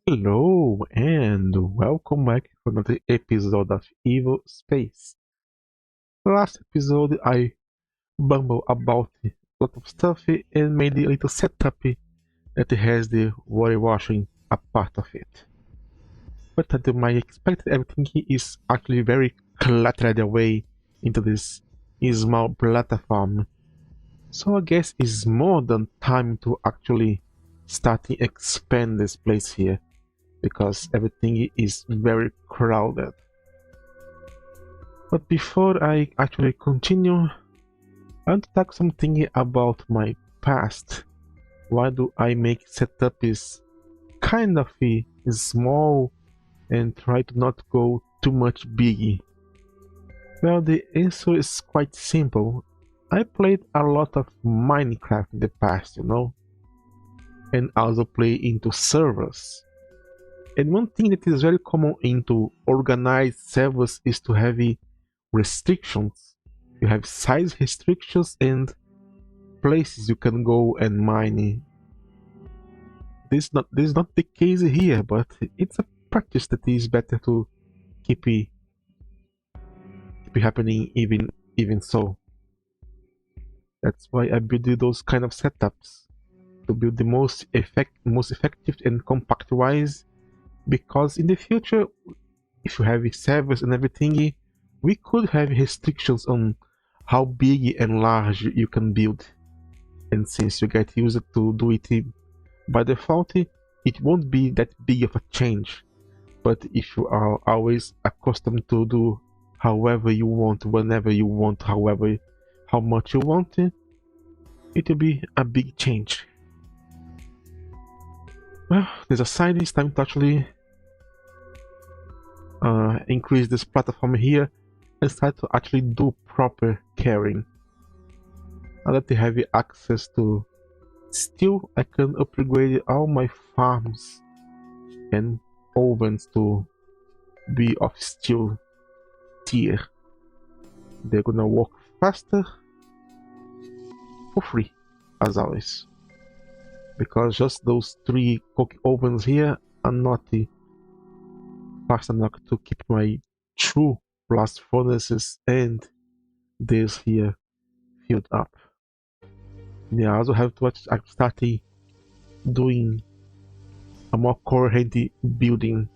Hello and welcome back for another episode of Evospace. Last episode I bumbled about a lot of stuff and made a little setup that has the water washing a part of it. But to my expected everything is actually very cluttered away into this small platform. So I guess it's more than time to actually start to expand this place here because everything is very crowded. But before I actually continue, I want to talk something about my past. Why do I make setup is kind of small and try to not go too much big? Well, the answer is quite simple. I played a lot of Minecraft in the past, and also play into servers. And one thing that is very common into organized servers is to have restrictions. You have size restrictions and places you can go and mine. This is not the case here, but it's a practice that is better to keep it happening even so. That's why I build those kind of setups to build the most effective and compact wise. Because in the future, if you have servers and everything, we could have restrictions on how big and large you can build. And since you get used to do it by default, it won't be that big of a change. But if you are always accustomed to do however you want, whenever you want, how much you want, it will be a big change. Well, there's a sign this time to actually increase this platform here and start to actually do proper carrying. Now that they have access to steel, I can upgrade all my farms and ovens to be of steel tier. They're gonna work faster for free, as always. Because just those 3 cook ovens here are not fast enough to keep my true blast furnaces and this here filled up. Yeah, I also have to start doing a more coherent building,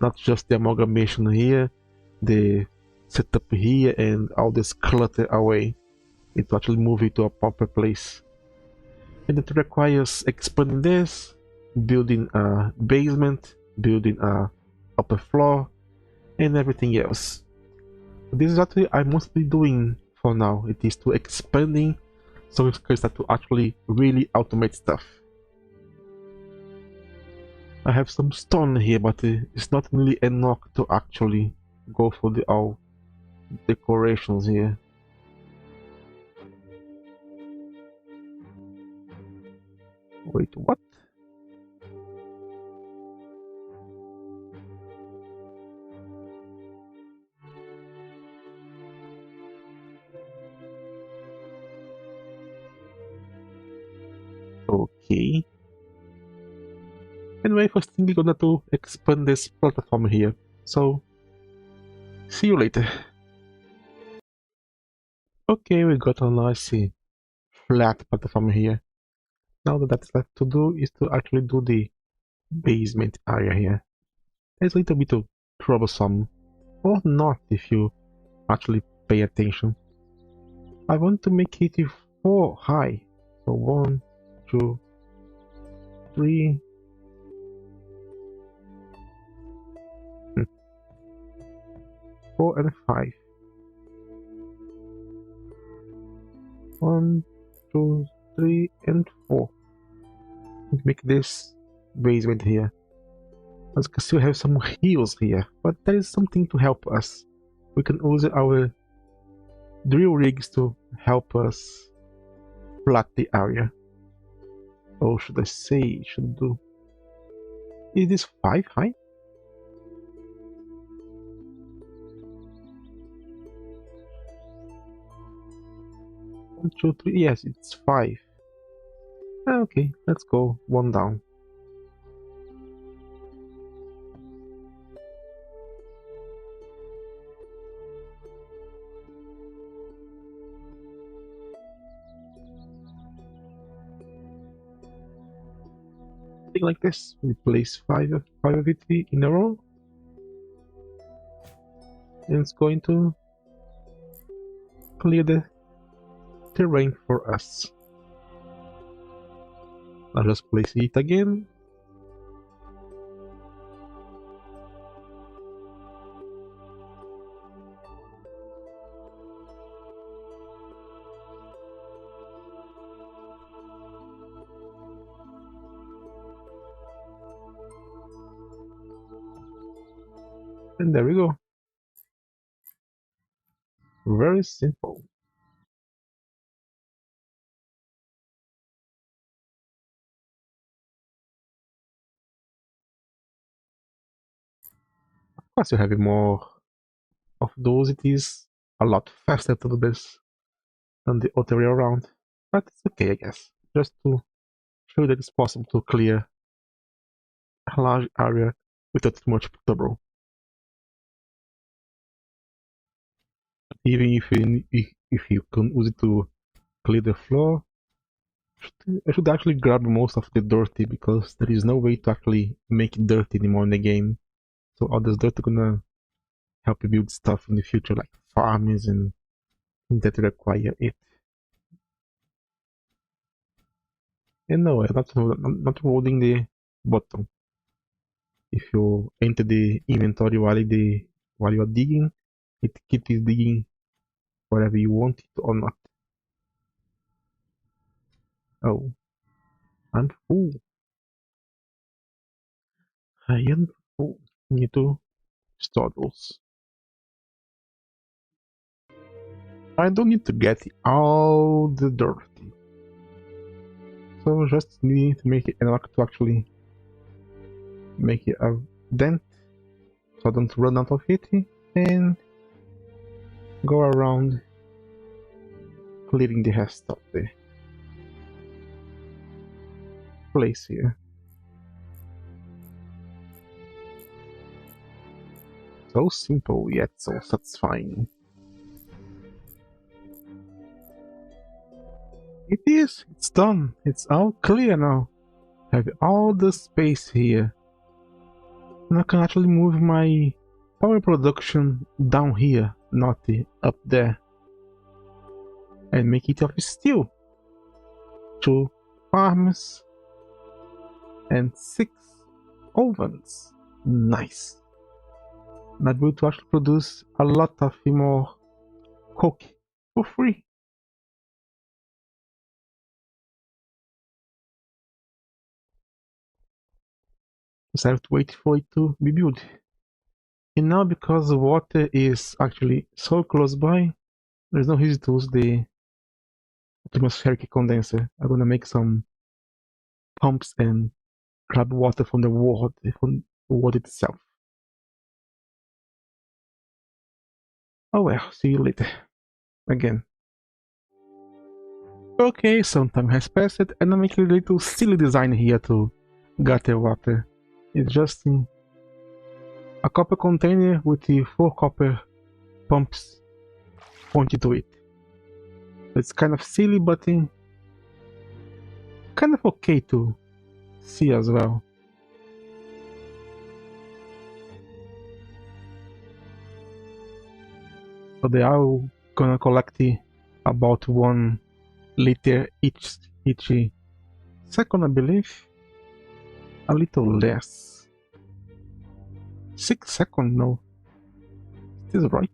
not just the amalgamation here, the setup here, and all this clutter away. It actually move it to a proper place. And it requires expanding this, building a basement, building a upper floor, and everything else. This is what I'm mostly doing for now. It is to expanding so we can start to actually really automate stuff. I have some stone here, but it's not really enough to actually go for the all decorations here. Wait, what? Okay. Anyway, first thing we're gonna to expand this platform here. So, see you later. Okay, we got a nice flat platform here. Now that's left to do is to actually do the basement area here. It's a little bit troublesome, or not if you actually pay attention. I want to make it 4 high. So 1, 2, 3. 4 and 5. 1, 2, 3, and 4. Make this basement here. As you can still have some hills here, but that is something to help us. We can use our drill rigs to help us flat the area. Or should I say, should do. Is this 5 high? One, two, three. Yes, it's 5. Okay, let's go 1 down. Something like this. We place five of it in a row, and it's going to clear the terrain for us. I'll just place it again. And there we go. Very simple. Of course, you have more of those. It is a lot faster to do this than the other way around. But it's okay, I guess. Just to show that it's possible to clear a large area without too much trouble. Even if you can use it to clear the floor, I should actually grab most of the dirty because there is no way to actually make it dirty anymore in the game. So all this dirt is gonna help you build stuff in the future, like farms and that require it. And no, I'm not holding the button. If you enter the inventory while you are digging, it keeps digging whatever you want it or not. Oh, I'm full. I am full. Need to store those. I don't need to get all the dirty. So just need to make it enough to actually make it a dent so I don't run out of it and go around clearing the rest of the place here. So simple yet so satisfying. It is, it's done, it's all clear now. I have all the space here. And I can actually move my power production down here, not up there. And make it of steel. 2 farms and 6 ovens. Nice. And I'm able to actually produce a lot of more coke for free. Just have to wait for it to be built. And now because the water is actually so close by, there's no reason to use the atmospheric condenser. I'm gonna make some pumps and grab water from the water itself. Oh well, see you later. Again. Okay, some time has passed and I'm making a little silly design here to gather water. It's just a copper container with the 4 copper pumps pointed to it. It's kind of silly, but kind of okay to see as well. So they are gonna collect about 1 liter each second, I believe. A little less. 6 seconds, no. Is this right?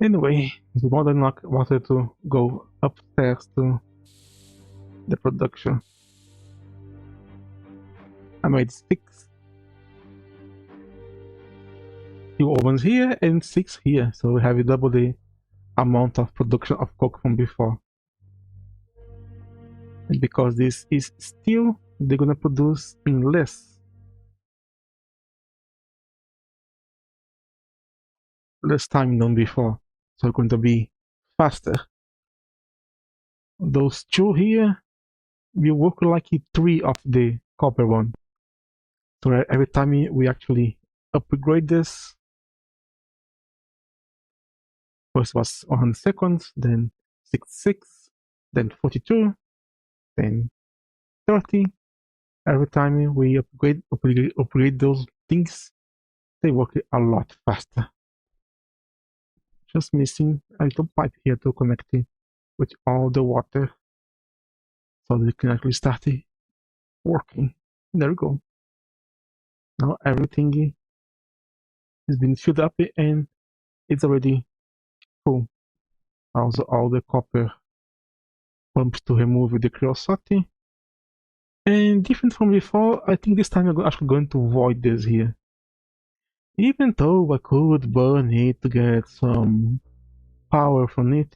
Anyway, it's more than enough water to go upstairs to the production. I made 6 2 ovens here and 6 here, so we have double the amount of production of coke from before. And because this is steel, they're gonna produce in less time than before, so it's going to be faster. Those 2 here will work like 3 of the copper one. So every time we actually upgrade this, first was 100 seconds, then 66, then 42, then 30. Every time we upgrade those things, they work a lot faster. Just missing a little pipe here to connect it with all the water so they can actually start working. There we go. Now everything has been filled up and it's already full. Also all the copper pumps to remove the creosote. And different from before, I think this time I'm actually going to void this here. Even though I could burn it to get some power from it,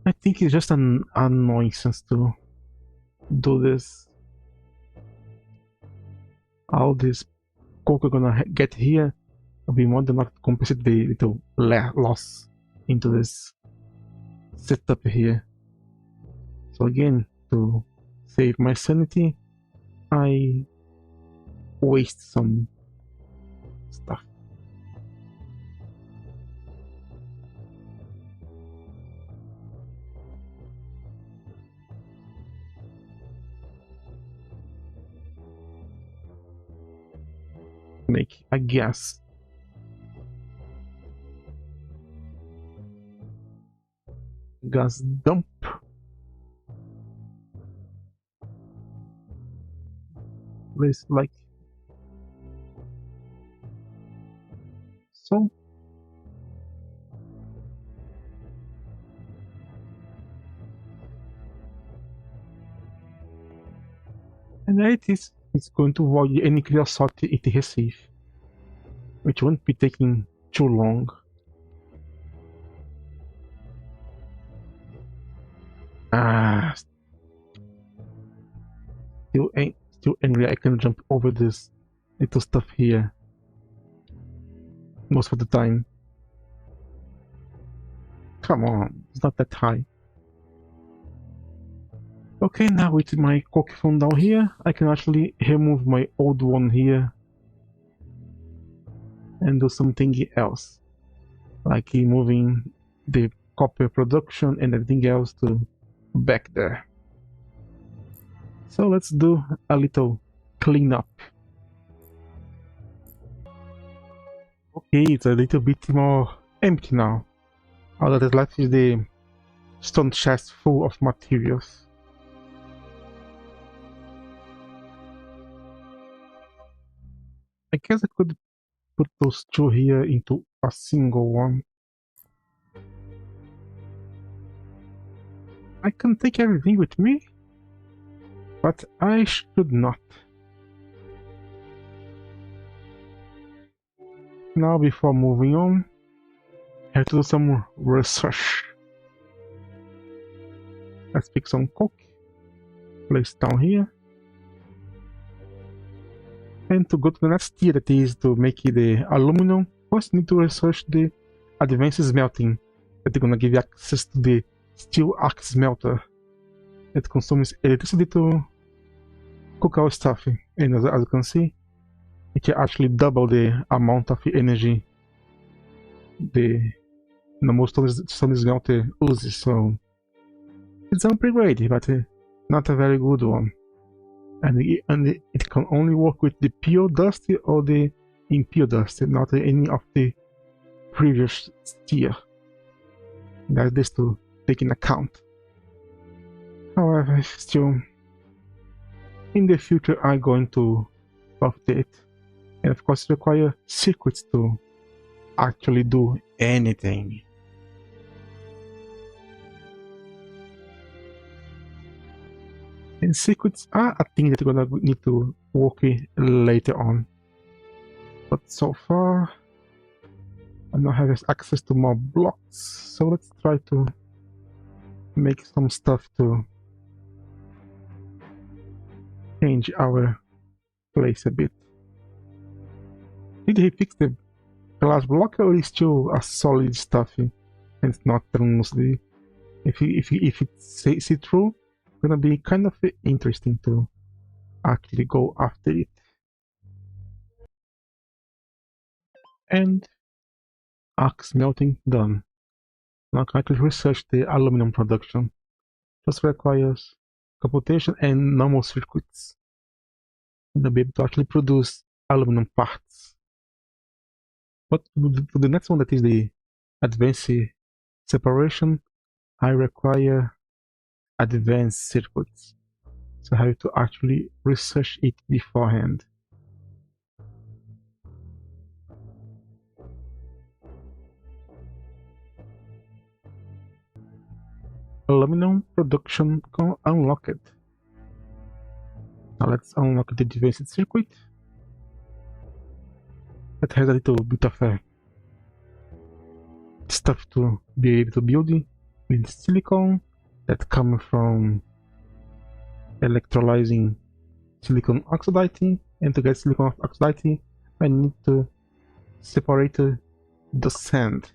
I think it's just a nonsense to do this. All this coke we're gonna get here will be more than enough to compensate the little loss into this setup here. So again, to save my sanity, I waste some stuff. Make a gas. Gas dump. Place like so. And there it is. It's going to void any creosote it receives, which won't be taking too long. Still angry. I can jump over this little stuff here most of the time. Come on, it's not that high. Okay, now with my coke phone down here, I can actually remove my old one here and do something else, like moving the copper production and everything else to back there. So let's do a little cleanup. Okay, it's a little bit more empty now. All that is left is the stone chest full of materials. I guess I could put those two here into a single one. I can take everything with me, but I should not. Now, before moving on, I have to do some research. Let's pick some coke, place down here, and to go to the next tier, that is to make the aluminum. First, need to research the advanced smelting that they're gonna give you access to the steel axe smelter that consumes electricity to cook our stuff. And as you can see, it can actually double the amount of energy the most stone smelter uses. So it's an upgrade, but not a very good one. And it can only work with the pure dust or the impure dust, not any of the previous tier. That's this to take in account. However, still, in the future, I'm going to update, and of course, require circuits to actually do anything. And secrets are a thing that you're gonna need to work with later on. But so far, I now have access to more blocks, so let's try to make some stuff to change our place a bit. Did he fix the glass block, or is still a solid stuff and it's not translucent? If it's see-through, gonna be kind of interesting to actually go after it. And axe melting done. Now I can research the aluminum production. Just requires computation and normal circuits. They'll be able to actually produce aluminum parts. But for the next one, that is the advanced separation, I require advanced circuits. So I have to actually research it beforehand. Aluminum production unlocked. Now let's unlock the advanced circuit. That has a little bit of stuff to be able to build with silicon that come from electrolyzing silicon oxide, and to get silicon oxide I need to separate the sand,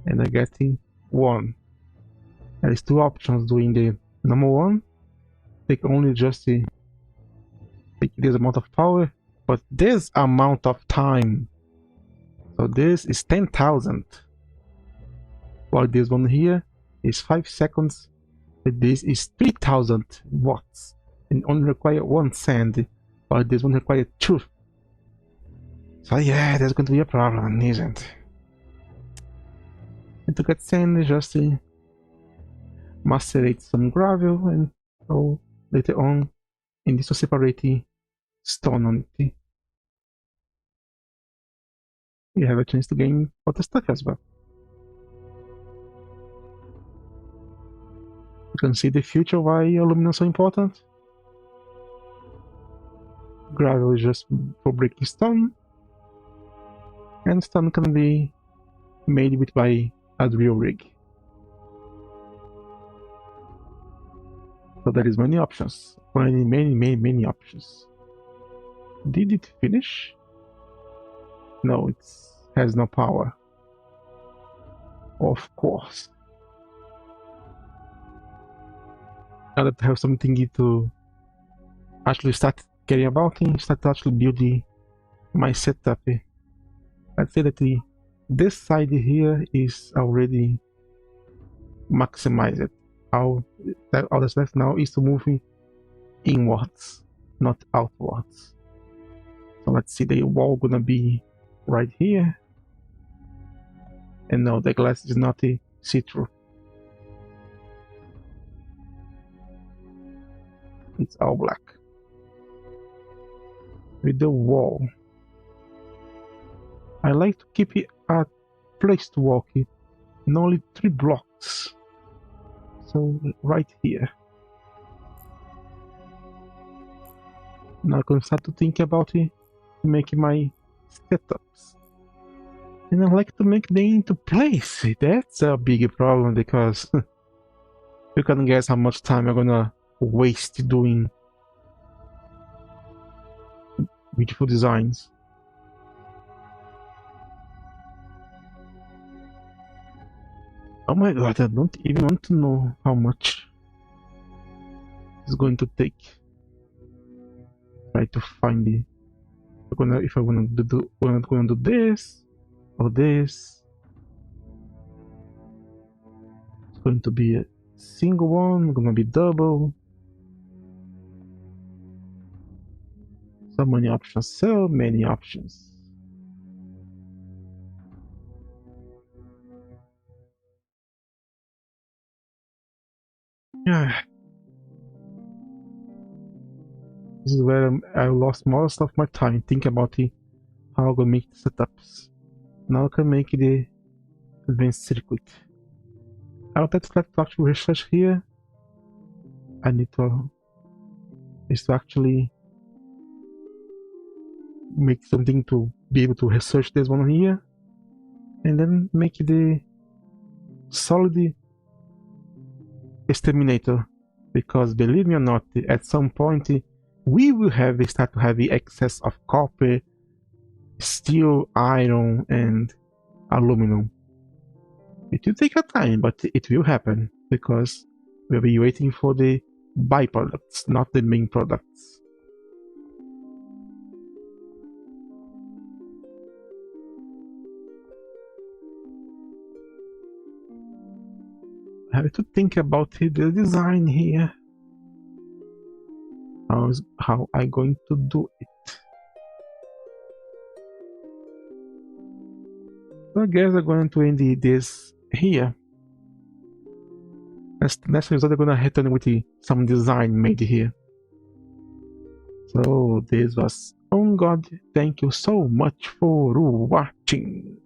and I get one. There is two options doing the number one. Take only just take this amount of power, but this amount of time. So this is 10,000, while this one here is 5 seconds. But this is 3,000 watts and only require one sand, while this one requires two. So yeah, there's going to be a problem, isn't it? And to get sand, just macerate some gravel, and later on, in this to separate stone on it. You have a chance to gain other stuff as well. You can see the future why aluminum is so important. Gravel is just for breaking stone, and stone can be made with by a drill rig. So there is many options, many options. Did it finish? No, it has no power. Of course. Now that I have something to actually start caring about, start to actually building my setup. Let's say that this side here is already maximized. All that's left now is to move inwards, not outwards. So let's see, the wall gonna be right here, and no, the glass is not see-through. It's all black. With the wall, I like to keep it a place to walk in only 3 blocks. So right here. Now I can start to think about making my setups. And I like to make them into place. That's a big problem, because you can guess how much time I'm gonna waste doing beautiful designs. Oh my god, I don't even want to know how much it's going to take. Try to find it. If I wanna do this or this. It's going to be a single one, gonna be double. So many options, so many options. Yeah. This is where I lost most of my time thinking about how I'm gonna make the setups. Now I can make the advanced circuit. Now that's left to actually research here. I need to actually make something to be able to research this one here, and then make the solid exterminator, because believe me or not, at some point we will start to have the excess of copper, steel, iron, and aluminum. It will take a time, but it will happen, because we'll be waiting for the byproducts, not the main products. I have to think about the design here. How I going to do it? I guess I'm going to end this here. Next result, I'm gonna return with some design made here. So this was On God. Thank you so much for watching.